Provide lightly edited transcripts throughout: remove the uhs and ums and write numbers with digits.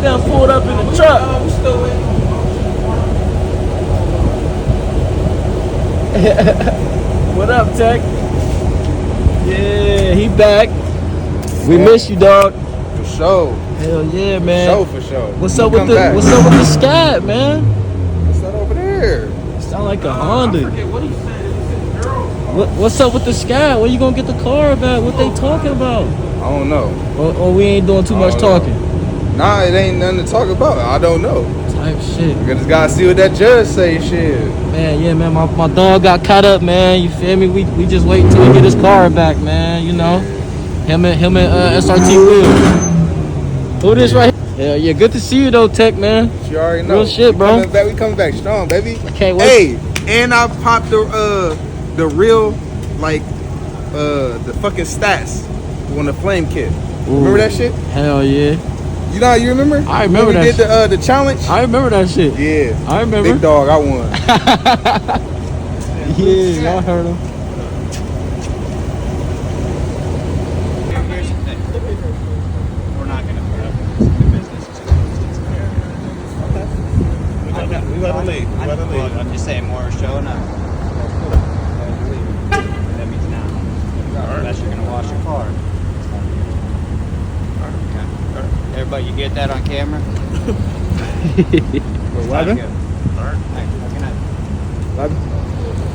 Damn pulled up in the truck. What up, Tech? Yeah, he back. We miss you, dog. For sure. Hell yeah, man. For sure. What's up with the Scat, man? What's that over there? Sound like a Honda. I forget what he said. What's up with the Scat? When you gonna get the car back? What they talking about? I don't know. Or we ain't doing too much talking? Nah, it ain't nothing to talk about. I don't know. Type shit. We just gotta see what that judge say, shit. Man, yeah, man, my dog got caught up, man. You feel me? We just wait until he get his car back, man. You know, him and SRT Will. Who this right here? Hell yeah, good to see you though, Tech, man. You already know. Real shit, bro. We coming back strong, baby. I can't wait. Hey, and I popped the real, like, the fucking stats on the flame kit. Ooh. Remember that shit? Hell yeah. You remember? I remember that. We did the challenge. I remember that shit. Yeah. I remember. Big dog, I won. Yeah, y'all heard him. Here's the thing. We're not going to put up with the business. Okay. We gotta leave. Well, I'm just saying more showing up. That means now. Unless you're going to wash your car. Everybody, you get that on camera? What?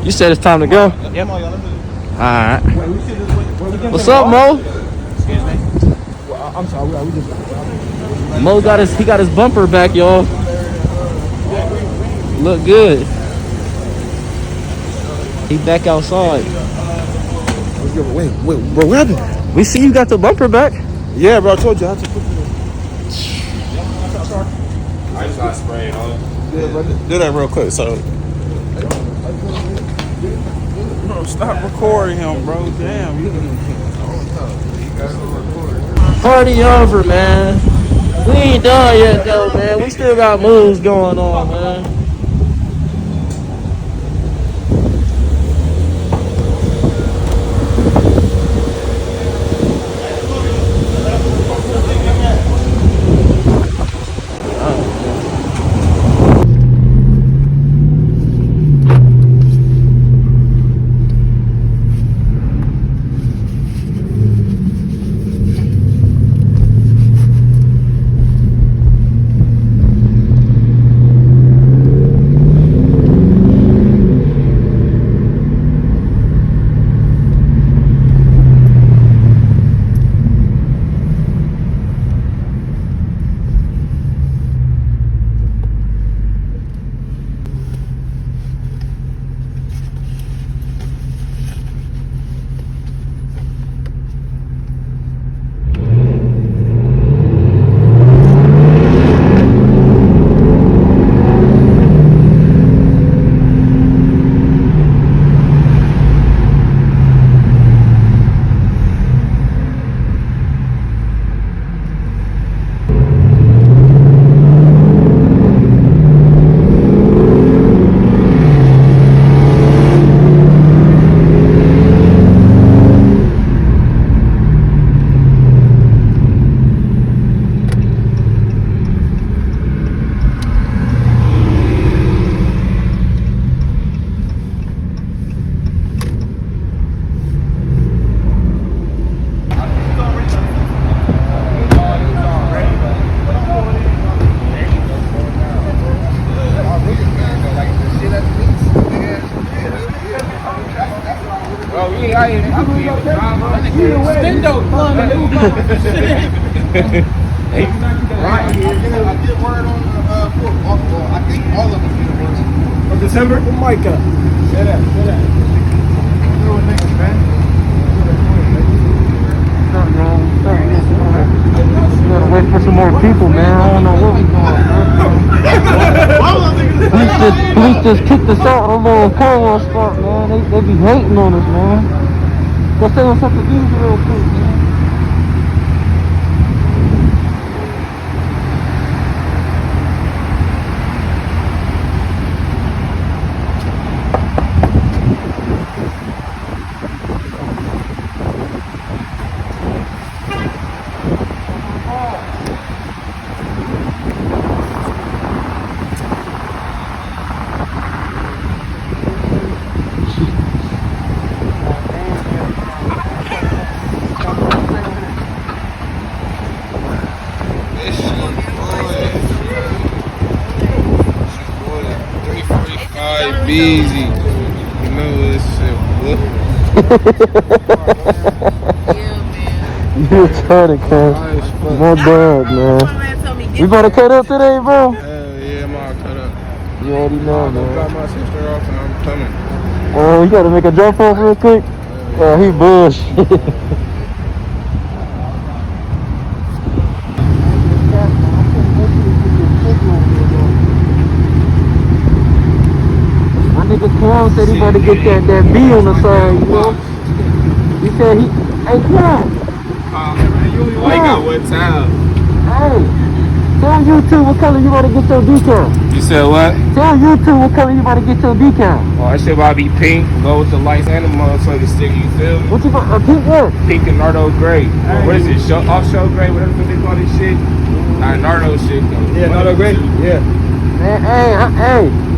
You said it's time to go. Yep. Alright. What's up, Mo? Excuse me? I'm sorry. We just. Mo got his bumper back, y'all. Look good. He back outside. Wait, bro, what happened? We see you got the bumper back. Yeah, bro, I told you I had to put I just got sprayed on. Yeah, bro. Do that real quick. So, bro, stop recording him, bro. Damn. Party over, man. We ain't done yet, though, man. We still got moves going on, man. December? Micah. Gotta wait for some more people, man. I don't know what we doing, man. Police just kicked us out of a little car wash spot, man. They be hating on us, man. Go say what's up to these real quick, man. Alright, busy. You know this shit, boy. You retarded, cuz. Alright, fuck. My dog, man. We about to cut up today, bro. Hell yeah, I'm all cut up. You already know, I'm gonna drop man. my sister off and I'm coming. Oh, you gotta make a drop off real quick? Oh, he bullshit. My nigga Clown said he about to get that B on the side, you know? He said he, hey Clown, Like at what time? hey, tell YouTube what color you want to get your decal. You said what? Tell YouTube what color you want to get your decal. Oh, that shit about to be pink. Go with the lights and the motherfucking stick, you feel me? What you want, a pink one? Pink and Nardo gray. What is it? Offshore gray, whatever they call this shit. Nardo shit though. Yeah, Nardo gray. Yeah. Man, hey,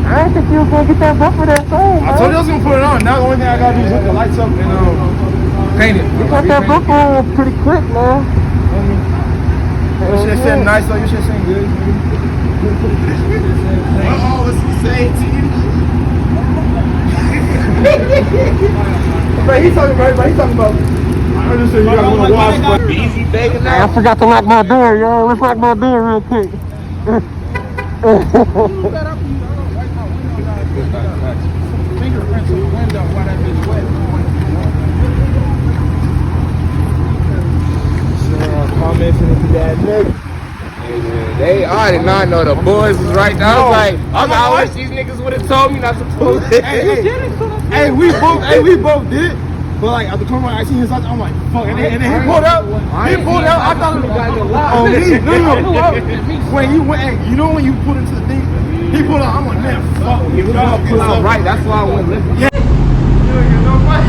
I didn't think you was gonna get that bumper that same, I told you I was gonna put it on. Now the only thing I gotta do is hook the lights up and paint it. You got that bumper on pretty quick, man. Your shit sitting nice though. Your shit sitting good. What's he saying to you? Bro, he talking about. I just said you gotta want to wash, but Easy bacon Hey, I now. forgot to lock my door, yo. Let's lock my door real quick. fingerprints on the window while that bitch wet. Commenting into that nigga. They already not know the boys was right there. I wish these niggas would have told me not to pull it. Hey, we both did. But like at the corner, I seen his eyes. I'm like, fuck. And then he pulled out. I thought it was on me. No. When you went, you know when you put into the thing, he pulled out. I'm like, man, fuck. You was gonna pull out right. That's why I went listen. Yeah. You know what?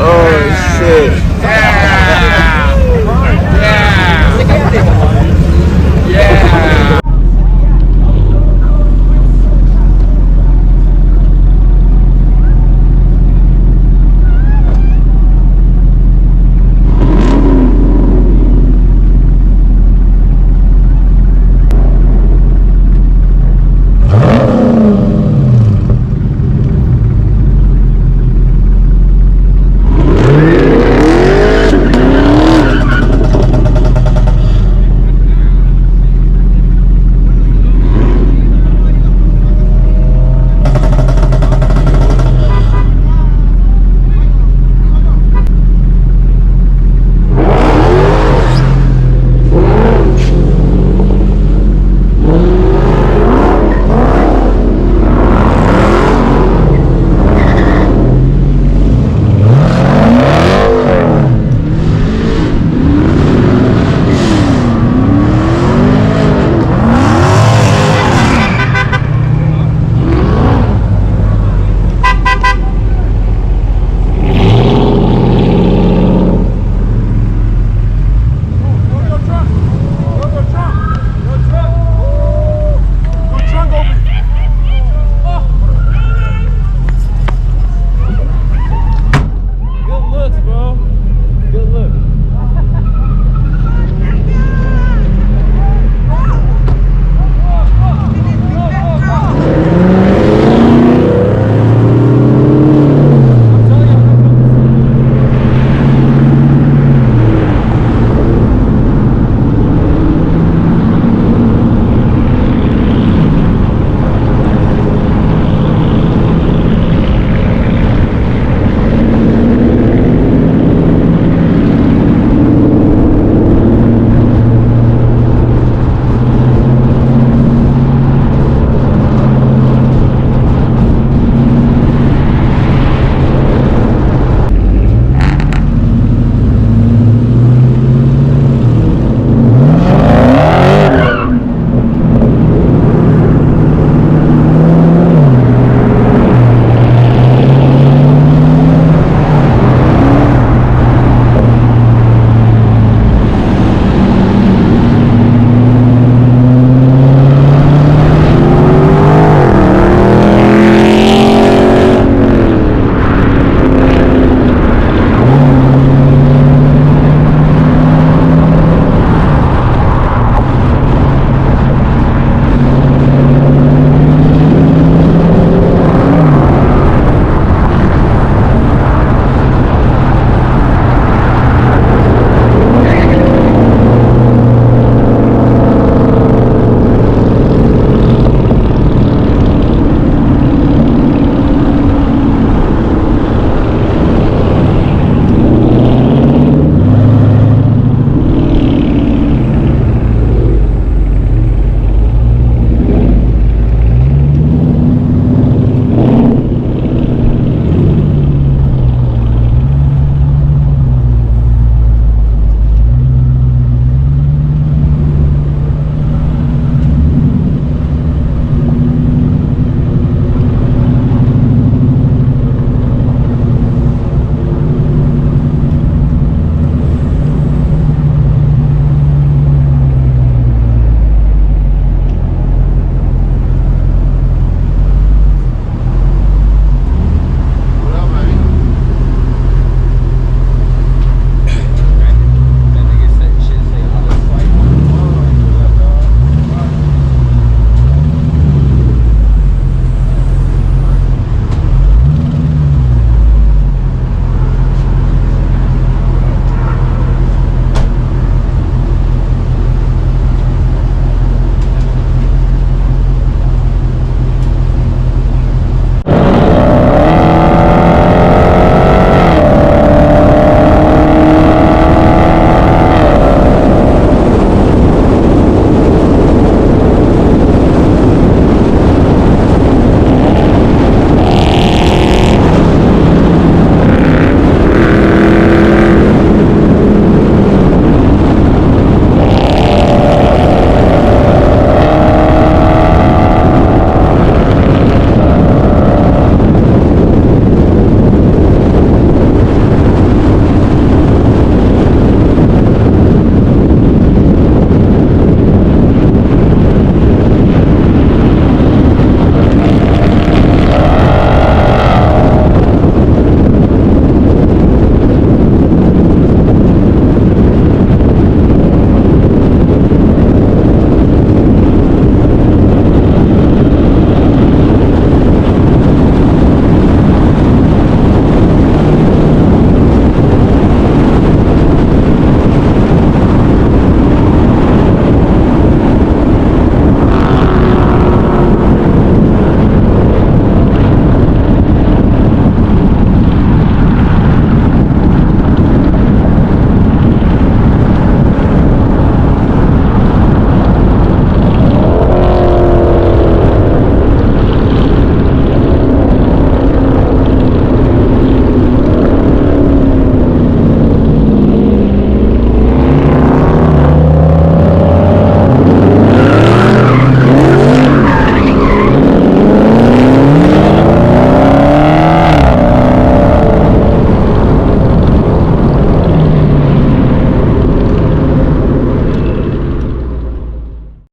Oh shit.